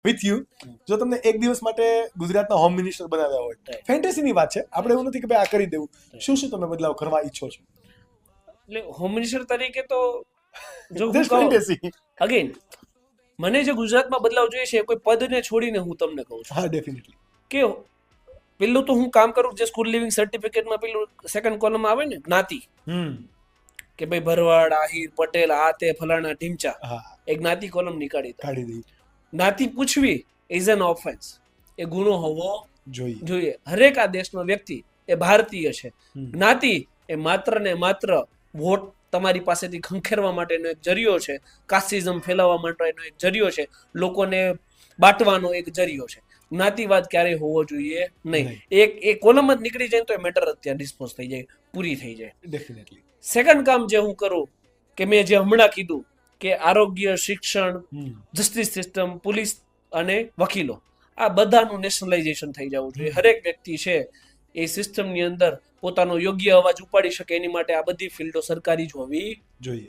With you, જો તમને એક દિવસ માટે ગુજરાતના હોમ મિનિસ્ટર બનાવ્યા હોય, ફેન્ટેસીની વાત છે, આપણે એવું નથી કે ભાઈ આ કરી દેવું, શું શું તમે બદલાવ કરવા ઈચ્છો છો? એટલે હોમ મિનિસ્ટર તરીકે તો જો હું Just કહું fantasy. અગેન, મને જે ગુજરાતમાં બદલાવ જોઈએ છે કોઈ પદને છોડીને હું તમને કહું છું હા, ડેફિનેટલી. કે પેલું તો હું કામ કરું જે સ્કૂલ લિવિંગ સર્ટિફિકેટમાં પેલું સેકન્ડ કોલમ આવે ને જ્ઞાતિ, કે ભાઈ ભરવાડ, આહિર, પટેલ, આ તે ફલાણા ઢીમચા, હા, એ જ્ઞાતિ કોલમ નીકાળી દો. કાઢી દઈ જ્ઞાતિ પૂછવી ઇઝ એન ઓફેન્સ, એ ગુનો હોવો જોઈએ. જોઈએ. હરેક આ દેશનો વ્યક્તિ એ ભારતીય છે. જ્ઞાતિ એ માત્ર ને માત્ર વોટ તમારી પાસેથી ખંખેરવા માટેનો એક જરિયો છે, કાસ્ટિઝમ ફેલાવવા માટેનો એક જરિયો છે, લોકોને બાંટવાનો એક જરિયો છે. જ્ઞાતિવાદ ક્યારેય હોવો જોઈએ નહીં. એક કોલમ જ નીકળી જાય તો એ મેટર અત્યારે ડિસ્પોઝ થઈ જાય, પૂરી થઈ જાય. ડેફિનેટલી. સેકન્ડ કામ જે હું કરું કે મેં જે હમણાં કીધું કે આરોગ્ય, શિક્ષણ, જસ્ટિસ સિસ્ટમ, પોલીસ અને વકીલો, આ બધાનું નેશનલાઇઝેશન થઈ જવું જોઈએ. હરેક વ્યક્તિ છે એ સિસ્ટમની અંદર પોતાનો યોગ્ય અવાજ ઉપાડી શકે એની માટે આ બધી ફિલ્ડો સરકારી જ હોવી જોઈએ.